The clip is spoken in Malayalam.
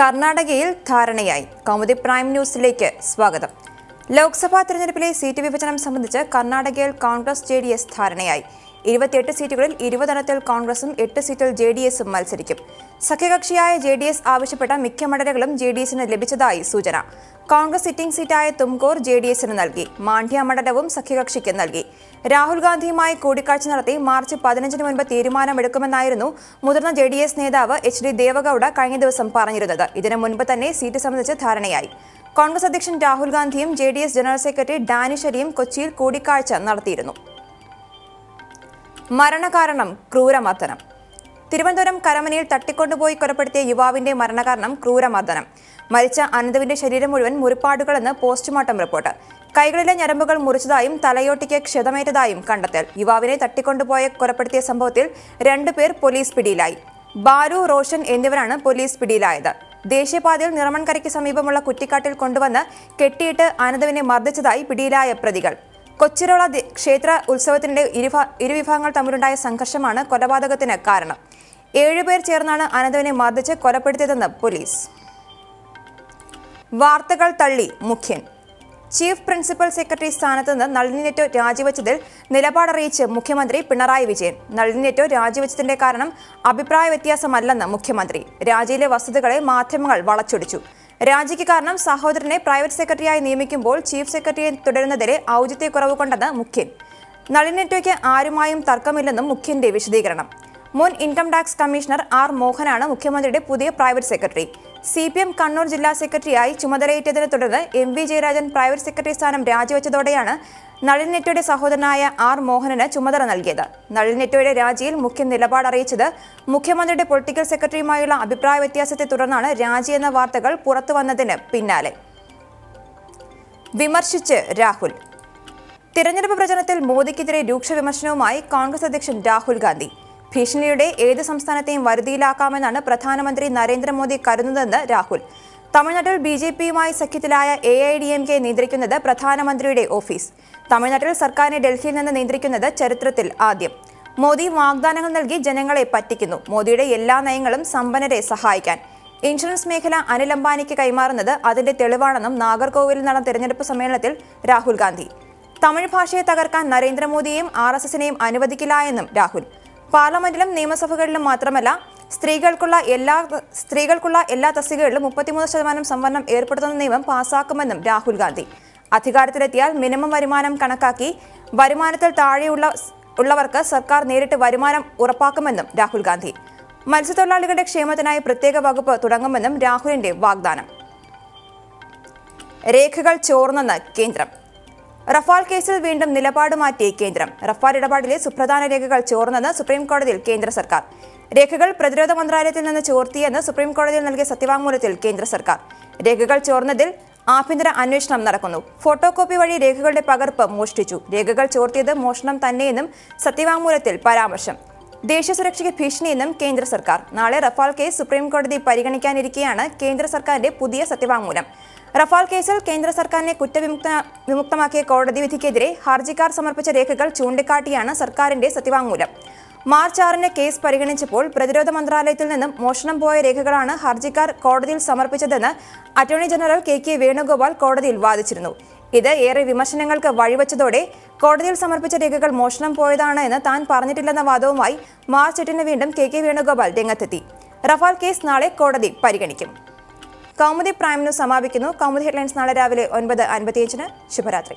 കർണാടകയിൽ ധാരണയായി. കൗമുദി പ്രൈം ന്യൂസിലേക്ക് സ്വാഗതം. ലോക്സഭാ തെരഞ്ഞെടുപ്പിലെ സീറ്റ് വിഭജനം സംബന്ധിച്ച് കർണാടകയിൽ കോൺഗ്രസ് JDS ധാരണയായി. 28 സീറ്റുകളിൽ 20 എണ്ണത്തിൽ കോൺഗ്രസും 8 സീറ്റിൽ JDSും മത്സരിക്കും. സഖ്യകക്ഷിയായ JDS ആവശ്യപ്പെട്ട മിക്ക മണ്ഡലങ്ങളും JDSന് ലഭിച്ചതായി സൂചന. കോൺഗ്രസ് സിറ്റിംഗ് സീറ്റായ തുംകൂർ JDSന് നൽകി. മാണ്ഡ്യ മണ്ഡലവും സഖ്യകക്ഷിക്ക് നൽകി. രാഹുൽ ഗാന്ധിയുമായി കൂടിക്കാഴ്ച നടത്തി മാർച്ച് 15-ന് മുൻപ് തീരുമാനമെടുക്കുമെന്നായിരുന്നു മുതിർന്ന JDS നേതാവ് HD ദേവഗൌഡ കഴിഞ്ഞ ദിവസം പറഞ്ഞിരുന്നത്. ഇതിനു മുൻപ് തന്നെ സീറ്റ് സംബന്ധിച്ച് ധാരണയായി. കോൺഗ്രസ് അധ്യക്ഷൻ രാഹുൽ ഗാന്ധിയും JDS ജനറൽ സെക്രട്ടറി ഡാനിഷ് അരിയും കൊച്ചിയിൽ കൂടിക്കാഴ്ച നടത്തിയിരുന്നു. മരണകാരണം ക്രൂരമർദ്ദനം. തിരുവനന്തപുരം കരമനയിൽ തട്ടിക്കൊണ്ടുപോയി കൊലപ്പെടുത്തിയ യുവാവിന്റെ മരണകാരണം ക്രൂരമർദ്ദനം. മരിച്ച അനന്തുവിന്റെ ശരീരം മുഴുവൻ മുറിപ്പാടുകളെന്ന് പോസ്റ്റ്മോർട്ടം റിപ്പോർട്ട്. കൈകളിലെ ഞരമ്പുകൾ മുറിച്ചതായും തലയോട്ടിക്ക് ക്ഷതമേറ്റതായും കണ്ടെത്തൽ. യുവാവിനെ തട്ടിക്കൊണ്ടുപോയി കൊലപ്പെടുത്തിയ സംഭവത്തിൽ 2 പേർ പോലീസ് പിടിയിലായി. ബാലു, റോഷൻ എന്നിവരാണ് പോലീസ് പിടിയിലായത്. ദേശീയപാതയിൽ നിറമൺകരയ്ക്ക് സമീപമുള്ള കുറ്റിക്കാട്ടിൽ കൊണ്ടുവന്ന് കെട്ടിയിട്ട് അനന്തുവിനെ മർദ്ദിച്ചതായി പിടിയിലായ പ്രതികൾ. കൊച്ചിറോള ക്ഷേത്ര ഉത്സവത്തിന്റെ ഇരുവിഭാഗങ്ങൾ തമ്മിലുണ്ടായ സംഘർഷമാണ് കൊലപാതകത്തിന് കാരണം. 7 പേർ ചേർന്നാണ് അനന്തുവിനെ മർദ്ദിച്ച് കൊലപ്പെടുത്തിയതെന്ന് പോലീസ്. വാർത്തകൾ തള്ളി മുഖ്യൻ. ചീഫ് പ്രിൻസിപ്പൽ സെക്രട്ടറി സ്ഥാനത്ത് നിന്ന് നളിനി നെറ്റോ രാജിവെച്ചതിൽ നിലപാടറിയിച്ച് മുഖ്യമന്ത്രി പിണറായി വിജയൻ. നളിനി നെറ്റോ രാജിവെച്ചതിന്റെ കാരണം അഭിപ്രായ വ്യത്യാസമല്ലെന്ന് മുഖ്യമന്ത്രി. രാജിയിലെ വസ്തുതകളെ മാധ്യമങ്ങൾ വളച്ചൊടിച്ചു. രാജിക്ക് കാരണം സഹോദരനെ പ്രൈവറ്റ് സെക്രട്ടറിയായി നിയമിക്കുമ്പോൾ ചീഫ് സെക്രട്ടറിയെ തുടരുന്നതിലെ ഔചിത്യക്കുറവ് കൊണ്ടെന്ന് മുഖ്യൻ. നളിനി നെറ്റോയ്ക്ക് ആരുമായും തർക്കമില്ലെന്നും മുഖ്യന്റെ വിശദീകരണം. മുൻ ഇൻകം ടാക്സ് കമ്മീഷണർ R മോഹനാണ് മുഖ്യമന്ത്രിയുടെ പുതിയ പ്രൈവറ്റ് സെക്രട്ടറി. CPM കണ്ണൂർ ജില്ലാ സെക്രട്ടറിയായി ചുമതലയേറ്റതിനെ തുടർന്ന് MV ജയരാജൻ പ്രൈവറ്റ് സെക്രട്ടറി സ്ഥാനം രാജിവെച്ചതോടെയാണ് നളിനി നെറ്റോയുടെ സഹോദരനായ R മോഹനന് ചുമതല നൽകിയത്. നളിനി നെറ്റോയുടെ രാജിയിൽ മുഖ്യൻ നിലപാട് അറിയിച്ചത് മുഖ്യമന്ത്രിയുടെ പൊളിറ്റിക്കൽ സെക്രട്ടറിയുമായുള്ള അഭിപ്രായ വ്യത്യാസത്തെ തുടർന്നാണ് രാജിയെന്ന വാർത്തകൾ പുറത്തുവന്നതിന് പിന്നാലെ. വിമർശിച്ച് രാഹുൽ. തിരഞ്ഞെടുപ്പ് പ്രചരണത്തിൽ മോദിക്കെതിരെ രൂക്ഷ വിമർശനവുമായി കോൺഗ്രസ് അധ്യക്ഷൻ രാഹുൽ ഗാന്ധി. ഭീഷണിയുടെ ഏത് സംസ്ഥാനത്തെയും വരുതിയിലാക്കാമെന്നാണ് പ്രധാനമന്ത്രി നരേന്ദ്രമോദി കരുതുന്നതെന്ന് രാഹുൽ. തമിഴ്നാട്ടിൽ BJPയുമായി സഖ്യത്തിലായ AIDMK നിയന്ത്രിക്കുന്നത് പ്രധാനമന്ത്രിയുടെ ഓഫീസ്. തമിഴ്നാട്ടിൽ സർക്കാരിനെ ഡൽഹിയിൽ നിന്ന് നിയന്ത്രിക്കുന്നത് ചരിത്രത്തിൽ ആദ്യം. മോദി വാഗ്ദാനങ്ങൾ നൽകി ജനങ്ങളെ പറ്റിക്കുന്നു. മോദിയുടെ എല്ലാ നയങ്ങളും സമ്പന്നരെ സഹായിക്കാൻ. ഇൻഷുറൻസ് മേഖല അനിൽ അംബാനിക്ക് കൈമാറുന്നത് അതിന്റെ തെളിവാണെന്നും നാഗർകോവിലിൽ നടന്ന തെരഞ്ഞെടുപ്പ് സമ്മേളനത്തിൽ രാഹുൽ ഗാന്ധി. തമിഴ് ഭാഷയെ തകർക്കാൻ നരേന്ദ്രമോദിയെയും RSSനെയും അനുവദിക്കില്ല എന്നും രാഹുൽ. പാർലമെന്റിലും നിയമസഭകളിലും മാത്രമല്ല സ്ത്രീകൾക്കുള്ള എല്ലാ തസ്തികകളിലും 33% സംവരണം ഏർപ്പെടുത്തുന്ന നിയമം പാസാക്കുമെന്നും രാഹുൽ ഗാന്ധി. അധികാരത്തിലെത്തിയാൽ മിനിമം വരുമാനം കണക്കാക്കി വരുമാനത്തിൽ താഴെയുള്ളവർക്ക് സർക്കാർ നേരിട്ട് വരുമാനം ഉറപ്പാക്കുമെന്നും രാഹുൽ ഗാന്ധി. മത്സ്യത്തൊഴിലാളികളുടെ ക്ഷേമത്തിനായി പ്രത്യേക വകുപ്പ് തുടങ്ങുമെന്നും രാഹുലിന്റെ വാഗ്ദാനം. രേഖകൾ ചോർന്നെന്ന് കേന്ദ്രം. റഫാൽ കേസിൽ വീണ്ടും നിലപാട് മാറ്റി കേന്ദ്രം. റഫാൽ ഇടപാടിലെ സുപ്രധാന രേഖകൾ ചോർന്നെന്ന് സുപ്രീംകോടതിയിൽ കേന്ദ്ര സർക്കാർ. രേഖകൾ പ്രതിരോധ മന്ത്രാലയത്തിൽ നിന്ന് ചോർത്തിയെന്ന് സുപ്രീംകോടതിയിൽ നൽകിയ സത്യവാങ്മൂലത്തിൽ കേന്ദ്ര സർക്കാർ. രേഖകൾ ചോർന്നതിൽ ആഭ്യന്തര അന്വേഷണം നടക്കുന്നു. ഫോട്ടോ കോപ്പി വഴി രേഖകളുടെ പകർപ്പ് മോഷ്ടിച്ചു. രേഖകൾ ചോർത്തിയത് മോഷണം തന്നെയെന്നും സത്യവാങ്മൂലത്തിൽ പരാമർശം. ദേശീയ സുരക്ഷയ്ക്ക് ഭീഷണിയെന്നും കേന്ദ്ര സർക്കാർ. നാളെ റഫാൽ കേസ് സുപ്രീംകോടതി പരിഗണിക്കാനിരിക്കെയാണ് കേന്ദ്ര സർക്കാരിന്റെ പുതിയ സത്യവാങ്മൂലം. റഫാൽ കേസിൽ കേന്ദ്ര സർക്കാരിനെ കുറ്റവിമുക്തമാക്കിയ കോടതി വിധിക്കെതിരെ ഹർജിക്കാർ സമർപ്പിച്ച രേഖകൾ ചൂണ്ടിക്കാട്ടിയാണ് സർക്കാരിന്റെ സത്യവാങ്മൂലം. മാർച്ച് 6-ന് കേസ് പരിഗണിച്ചപ്പോൾ പ്രതിരോധ മന്ത്രാലയത്തിൽ നിന്നും മോഷണം പോയ രേഖകളാണ് ഹർജിക്കാർ കോടതിയിൽ സമർപ്പിച്ചതെന്ന് അറ്റോർണി ജനറൽ KK വേണുഗോപാൽ കോടതിയിൽ വാദിച്ചിരുന്നു. ഇത് ഏറെ വിമർശനങ്ങൾക്ക് വഴിവെച്ചതോടെ കോടതിയിൽ സമർപ്പിച്ച രേഖകൾ മോഷണം പോയതാണ് എന്ന് താൻ പറഞ്ഞിട്ടില്ലെന്ന വാദവുമായി മാർച്ച് 8-ന് വീണ്ടും KK വേണുഗോപാൽ രംഗത്തെത്തി. റഫാൽ കേസ് നാളെ കോടതി പരിഗണിക്കും. കൗമുദി പ്രൈം ന്യൂസ് സമാപിക്കുന്നു. കൗമുദി ഹെഡ്ലൈൻസ് നാളെ രാവിലെ 9:55-ന്. ശുഭരാത്രി.